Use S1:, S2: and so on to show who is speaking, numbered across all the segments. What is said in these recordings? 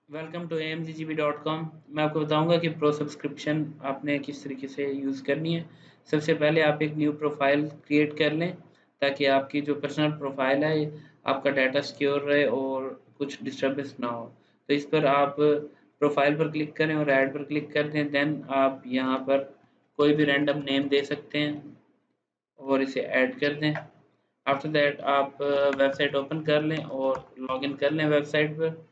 S1: Welcome to amggb.com। मैं आपको बताऊंगा कि प्रो सब्सक्रिप्शन आपने किस तरीके से यूज़ करनी है। सबसे पहले आप एक न्यू प्रोफाइल क्रिएट कर लें ताकि आपकी जो पर्सनल प्रोफाइल है आपका डाटा सिक्योर रहे और कुछ डिस्टर्बेंस ना हो। तो इस पर आप प्रोफाइल पर क्लिक करें और ऐड पर क्लिक कर दें। देन आप यहाँ पर कोई भी रैंडम नेम दे सकते हैं और इसे ऐड कर दें। आफ्टर दैट आप वेबसाइट ओपन कर लें और लॉगिन कर लें वेबसाइट पर।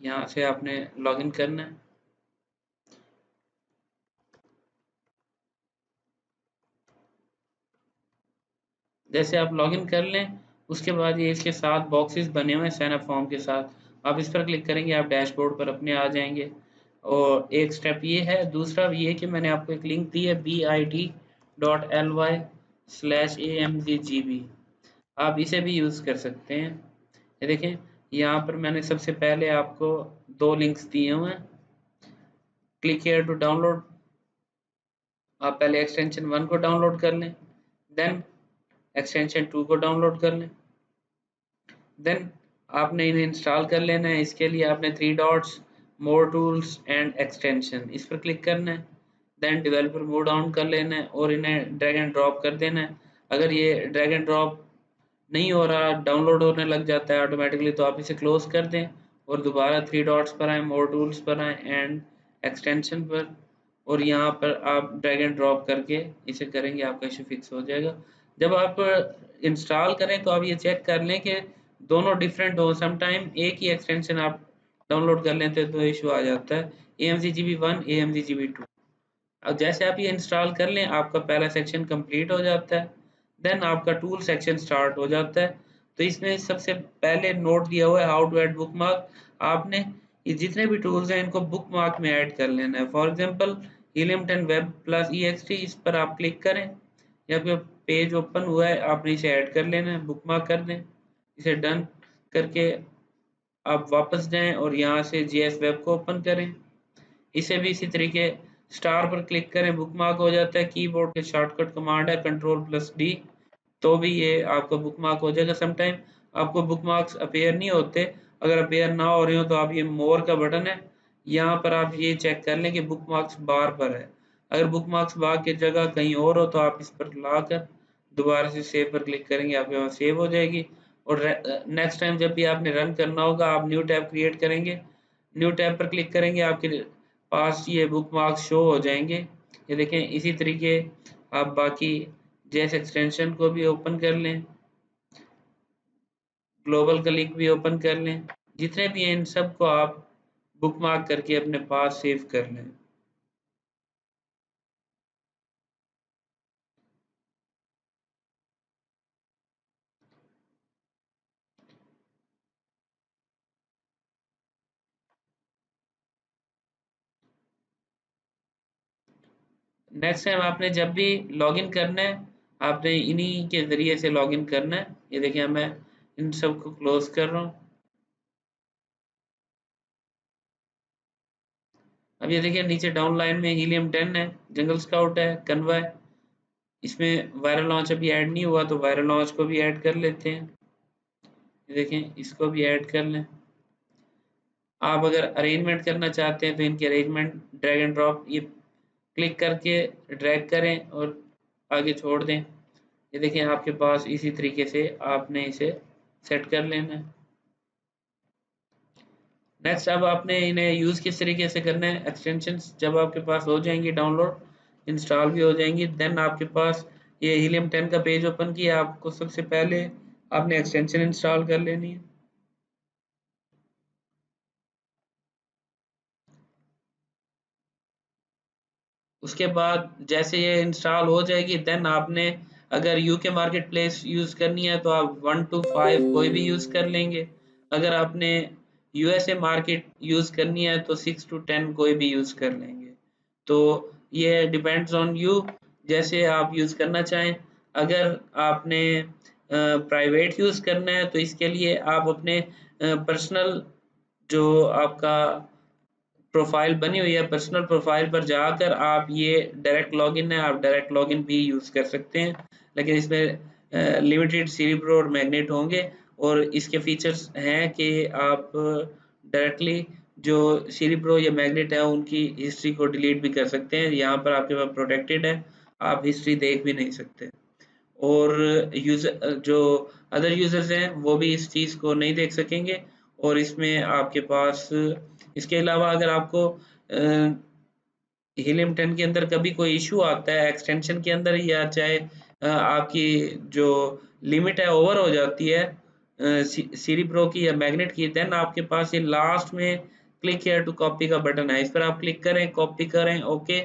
S1: यहाँ से आपने लॉगिन करना है। जैसे आप लॉगिन कर लें उसके बाद ये इसके साथ बॉक्सेस बने हुए हैं साइन अप फॉर्म के साथ। आप इस पर क्लिक करेंगे, आप डैशबोर्ड पर अपने आ जाएंगे। और एक स्टेप ये है, दूसरा ये कि मैंने आपको एक लिंक दी है bit.ly/amzgb। आप इसे भी यूज़ कर सकते हैं। ये देखें, यहाँ पर मैंने सबसे पहले आपको दो लिंक्स दिए हुए हैं। Click here to download. आप पहले एक्सटेंशन 1 को डाउनलोड कर लें, देन एक्सटेंशन 2 को डाउनलोड कर लें। देन आपने इन्हें इंस्टॉल कर लेना है। इसके लिए आपने three dots, more tools and extension, इस पर क्लिक करना है। देन डेवलपर मोड ऑन कर लेना है और इन्हें ड्रैग एंड ड्रॉप कर देना है। अगर ये ड्रैग एंड ड्रॉप नहीं हो रहा, डाउनलोड होने लग जाता है ऑटोमेटिकली, तो आप इसे क्लोज कर दें और दोबारा थ्री डॉट्स पर आएँ, मोर टूल्स पर आएँ एंड एक्सटेंशन पर, और यहाँ पर आप ड्रैग एंड ड्रॉप करके इसे करेंगे, आपका इशू फिक्स हो जाएगा। जब आप इंस्टॉल करें तो आप ये चेक कर लें कि दोनों डिफरेंट हो। समटाइम एक ही एक्सटेंशन आप डाउनलोड कर लेते हैं तो इशू आ जाता है। amzgb1, amzgb2। अब जैसे आप ये इंस्टॉल कर लें आपका पहला सेक्शन कंप्लीट हो जाता है। देन आपका टूल सेक्शन स्टार्ट हो जाता है। तो इसमें सबसे पहले नोट दिया हुआ है हाउ टू ऐड बुकमार्क। आपने ये जितने भी टूल्स हैं इनको बुकमार्क में ऐड कर लेना है। For example helium 10 web plus ext, इस पर आप क्लिक करें। या फिर पेज ओपन हुआ है, आपने इसे ऐड कर लेना है, बुकमार्क कर दें। इसे डन करके आप वापस जाएं और यहाँ से जीएस वेब को ओपन करें। इसे भी इसी तरीके स्टार पर क्लिक करें, बुकमार्क हो जाता है। कीबोर्ड के शॉर्टकट कमांड है Ctrl+D, तो भी ये आपका बुकमार्क हो जाएगा। समटाइम आपको बुकमार्क्स अपीयर नहीं होते। अगर अपीयर ना हो रहे हो तो आप ये मोर का बटन है, यहाँ पर आप ये चेक कर लें कि बुकमार्क्स बार पर है। अगर बुकमार्क्स बार की जगह कहीं और हो तो आप इस पर लाकर दोबारा से सेव पर क्लिक करेंगे, आपके पास सेव हो जाएगी। और नेक्स्ट टाइम जब भी आपने रन करना होगा आप न्यू टैब क्रिएट करेंगे, न्यू टैब पर क्लिक करेंगे, आपके पास ये बुकमार्क्स शो हो जाएंगे। ये देखें, इसी तरीके आप बाकी जेएस एक्सटेंशन को भी ओपन कर लें, ग्लोबल का लिंक भी ओपन कर लें। जितने भी हैं इन सब को आप बुकमार्क करके अपने पास सेव कर लें। नेक्स्ट टाइम आपने जब भी लॉगिन करना है आपने इन्हीं के ज़रिए से लॉगिन करना है। ये देखिए मैं इन सब को क्लोज कर रहा हूँ। अब ये देखिए नीचे डाउन लाइन में हीलियम 10 है, जंगल स्काउट है, कन्वा है। इसमें वायरल लॉन्च अभी ऐड नहीं हुआ तो वायरल लॉन्च को भी ऐड कर लेते हैं। ये देखें, इसको भी ऐड कर लें। आप अगर अरेंजमेंट करना चाहते हैं तो इनकी अरेंजमेंट ड्रैग एंड ड्रॉप, ये क्लिक करके ड्रैग करें और आगे छोड़ दें। ये देखें आपके पास इसी तरीके से आपने इसे सेट कर लेना है। नेक्स्ट अब आपने इन्हें यूज़ किस तरीके से करना है। एक्सटेंशंस जब आपके पास हो जाएंगी डाउनलोड, इंस्टॉल भी हो जाएंगी, देन आपके पास ये हीलियम 10 का पेज ओपन किया, आपको सबसे पहले आपने एक्सटेंशन इंस्टॉल कर लेनी है। उसके बाद जैसे ये इंस्टॉल हो जाएगी देन आपने अगर यूके मार्केट प्लेस यूज़ करनी है तो आप 1 to 5 कोई भी यूज़ कर लेंगे। अगर आपने यूएसए मार्केट यूज़ करनी है तो 6 to 10 कोई भी यूज़ कर लेंगे। तो ये डिपेंड्स ऑन यू, जैसे आप यूज़ करना चाहें। अगर आपने प्राइवेट यूज़ करना है तो इसके लिए आप अपने पर्सनल जो आपका प्रोफाइल बनी हुई है, पर्सनल प्रोफाइल पर जाकर आप ये डायरेक्ट लॉगिन है, आप डायरेक्ट लॉगिन भी यूज़ कर सकते हैं। लेकिन इसमें लिमिटेड सीरी प्रो और मैग्नेट होंगे, और इसके फीचर्स हैं कि आप डायरेक्टली जो सीरी प्रो या मैग्नेट है उनकी हिस्ट्री को डिलीट भी कर सकते हैं। यहाँ पर आपके पास प्रोटेक्टेड है, आप हिस्ट्री देख भी नहीं सकते, और यूजर जो अदर यूजर्स हैं वो भी इस चीज़ को नहीं देख सकेंगे। और इसमें आपके पास इसके अलावा अगर आपको हीलियम 10 के अंदर कभी कोई इशू आता है एक्सटेंशन के अंदर, या चाहे आपकी जो लिमिट है ओवर हो जाती है सीरी प्रो की या मैग्नेट की, देन आपके पास ये लास्ट में क्लिक हियर टू कॉपी का बटन है, इस पर आप क्लिक करें, कॉपी करें, ओके,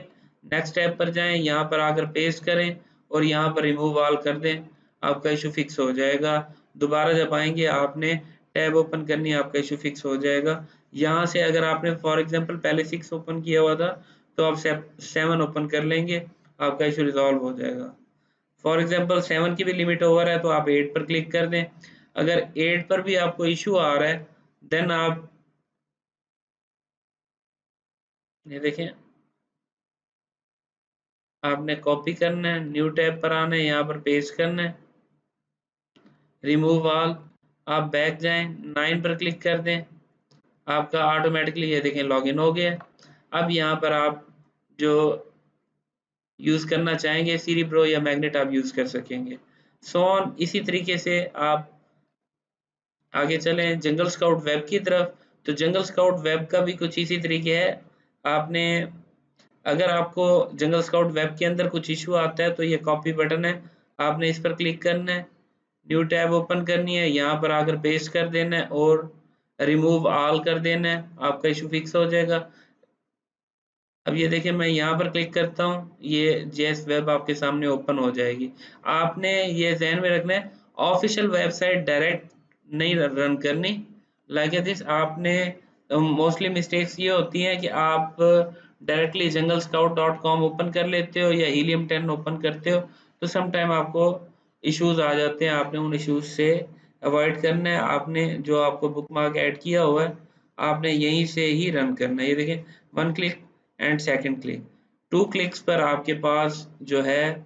S1: नेक्स्ट स्टेप पर जाएं, यहाँ पर आकर पेस्ट करें और यहाँ पर रिमूव ऑल कर दें, आपका इशू फिक्स हो जाएगा। दोबारा जब आएंगे आपने टैब ओपन करनी है, आपका इशू फिक्स हो जाएगा। यहाँ से अगर आपने फॉर एग्जांपल पहले 6 ओपन किया हुआ था तो आप 7 ओपन कर लेंगे, आपका इशू रिजॉल्व हो जाएगा। फॉर एग्जांपल 7 की भी लिमिट ओवर है तो आप 8 पर क्लिक कर दें। अगर 8 पर भी आपको इशू आ रहा है देन आप ये देखें, आपने कॉपी करना है, न्यू टैब पर आना है, यहाँ पर पेस्ट करना है, रिमूव ऑल, आप बैक जाएं, 9 पर क्लिक कर दें, आपका ऑटोमेटिकली ये देखें लॉगिन हो गया। अब यहाँ पर आप जो यूज़ करना चाहेंगे सीरी प्रो या मैग्नेट आप यूज़ कर सकेंगे। सो ऑन इसी तरीके से आप आगे चलें जंगल स्काउट वेब की तरफ। तो जंगल स्काउट वेब का भी कुछ इसी तरीके है। आपने अगर आपको जंगल स्काउट वेब के अंदर कुछ इशू आता है तो ये कॉपी बटन है, आपने इस पर क्लिक करना है, न्यू टैब ओपन करनी है, यहाँ पर आकर पेस्ट कर देना है और रिमूव ऑल कर देना है, आपका इशू फिक्स हो जाएगा। अब ये देखिए मैं यहाँ पर क्लिक करता हूँ, ये जेएस वेब आपके सामने ओपन हो जाएगी। आपने ये ध्यान में रखना है ऑफिशियल वेबसाइट डायरेक्ट नहीं रन करनी। लाइक दिस आपने मोस्टली मिस्टेक्स ये होती हैं कि आप डायरेक्टली junglescout.com ओपन कर लेते हो या हीलियम 10 ओपन करते हो, तो सम टाइम आपको इश्यूज आ जाते हैं। आपने उन इश्यूज से अवॉइड करना है। आपने जो आपको बुकमार्क ऐड किया हुआ है आपने यहीं से ही रन करना है। ये देखें 1 click and second click, 2 clicks पर आपके पास जो है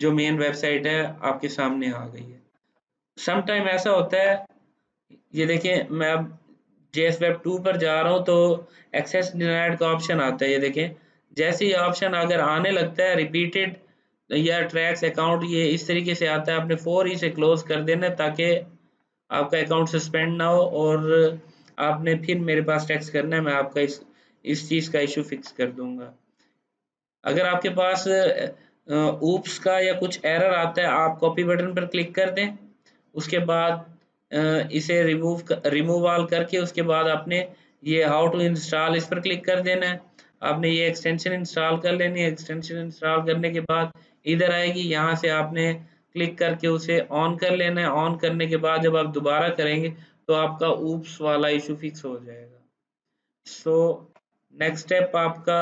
S1: जो मेन वेबसाइट है आपके सामने आ गई है। सम टाइम ऐसा होता है, ये देखिए मैं अब जेएस वेब 2 पर जा रहा हूँ तो एक्सेस डिनाइड का ऑप्शन आता है। ये देखें जैसे ही ऑप्शन अगर आने लगता है रिपीटेड या ट्रैक्स अकाउंट, ये इस तरीके से आता है, आपने फौरी से क्लोज कर देना है ताकि आपका अकाउंट सस्पेंड ना हो। और आपने फिर मेरे पास टेक्स्ट करना है, मैं आपका इस चीज़ का इशू फिक्स कर दूंगा। अगर आपके पास ऊप्स का या कुछ एरर आता है, आप कॉपी बटन पर क्लिक कर दें, उसके बाद इसे रिमूव ऑल करके उसके बाद आपने ये हाउ टू इंस्टॉल इस पर क्लिक कर देना है। आपने ये एक्सटेंशन इंस्टॉल कर लेनी है। एक्सटेंशन इंस्टॉल करने के बाद इधर आएगी, यहाँ से आपने क्लिक करके उसे ऑन कर लेना है। ऑन करने के बाद जब आप दोबारा करेंगे तो आपका ऊप्स वाला इशू फिक्स हो जाएगा। सो नेक्स्ट स्टेप आपका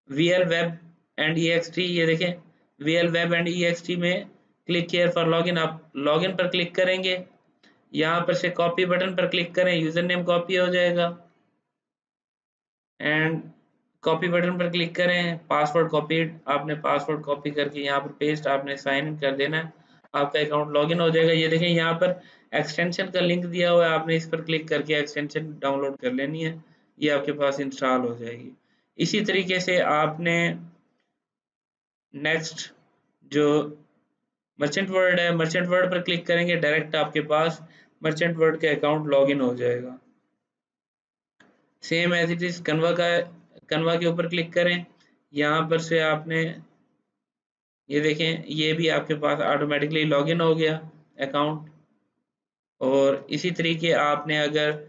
S1: वीएल वेब एंड ईएक्सटी, ये देखें वीएल वेब एंड ईएक्सटी में क्लिक हियर फॉर लॉगिन, आप लॉगिन पर क्लिक करेंगे, यहाँ पर से कॉपी बटन पर क्लिक करें, यूजर नेम कॉपी हो जाएगा एंड कॉपी बटन पर क्लिक करें, पासवर्ड कॉपी, आपने पासवर्ड कॉपी करके यहाँ पर पेस्ट, आपने साइन इन कर देना है, आपका अकाउंट लॉगिन हो जाएगा। ये देखें यहाँ पर एक्सटेंशन का लिंक दिया हुआ है, आपने इस पर क्लिक करके एक्सटेंशन डाउनलोड कर लेनी है, ये आपके पास इंस्टॉल हो जाएगी। इसी तरीके से आपने नेक्स्ट जो मर्चेंट वर्ड है, मर्चेंट वर्ड पर क्लिक करेंगे, डायरेक्ट आपके पास मर्चेंट वर्ड के अकाउंट लॉगिन हो जाएगा। Same as it is Canva के ऊपर क्लिक करें, यहाँ पर से आपने ये देखें ये भी आपके पास ऑटोमेटिकली लॉगिन हो गया अकाउंट। और इसी तरीके आपने अगर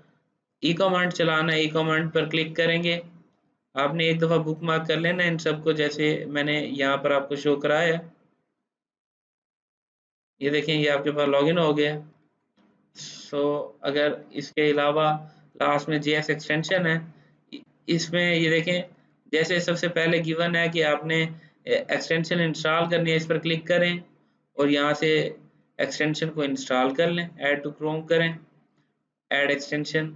S1: ई कमांड चलाना है, ई कमांड पर क्लिक करेंगे, आपने एक दफ़ा बुक मार्क कर लेना इन सबको, जैसे मैंने यहाँ पर आपको शो कराया। ये देखें ये आपके पास लॉगिन हो गया। सो अगर इसके अलावा लास्ट में जेएस एक्सटेंशन है, इसमें ये देखें जैसे सबसे पहले गिवन है कि आपने एक्सटेंशन इंस्टॉल करनी है, इस पर क्लिक करें और यहाँ से एक्सटेंशन को इंस्टॉल कर लें, ऐड टू क्रोम करें, ऐड एक्सटेंशन,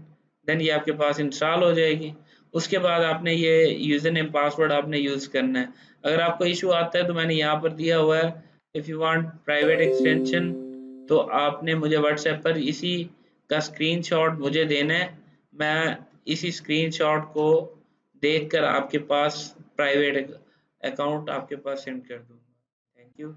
S1: देन ये आपके पास इंस्टॉल हो जाएगी। उसके बाद आपने ये यूज़र नेम पासवर्ड आपने यूज़ करना है। अगर आपको इशू आता है तो मैंने यहाँ पर दिया हुआ है if you want private extension तो आपने मुझे व्हाट्सएप पर इसी का स्क्रीनशॉट मुझे देना है। मैं इसी स्क्रीनशॉट को देखकर आपके पास प्राइवेट अकाउंट आपके पास सेंड कर दूंगा। Thank you.